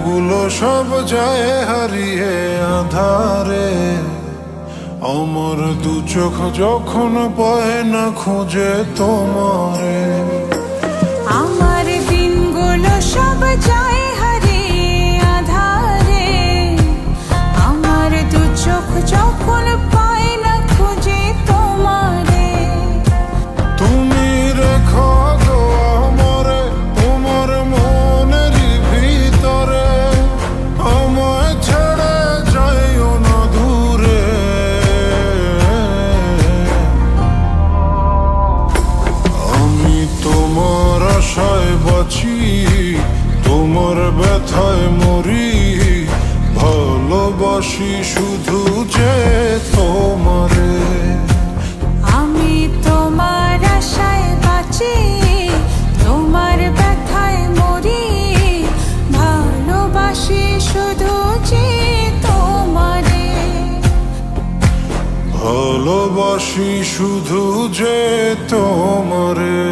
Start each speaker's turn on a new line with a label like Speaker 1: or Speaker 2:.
Speaker 1: দিনগুলো সব যায় হারিয়ে আধারে, আমার দু চোখ যখন পায় না খুঁজে তোমারে।
Speaker 2: আমার দিনগুলো সব যায় হারিয়ে আধারে, আমার দু চোখ যখন পায় না খুঁজে তোমারে।
Speaker 1: তুমি রেখো গো আমারে তোমার মনের ভিতরে, আমায় ছেড়ে যাইও না দূরে। আমি তোমার আশায় বাঁচি, তোমার ব্যথায় মরি, ভালোবাসি শুধু যে তোমারে।
Speaker 2: আমি তোমার আশায় বাঁচি, তোমার ব্যথায় মরি, ভালোবাসি শুধু যে তোমারে।
Speaker 1: ভালোবাসি শুধু যে তোমারে।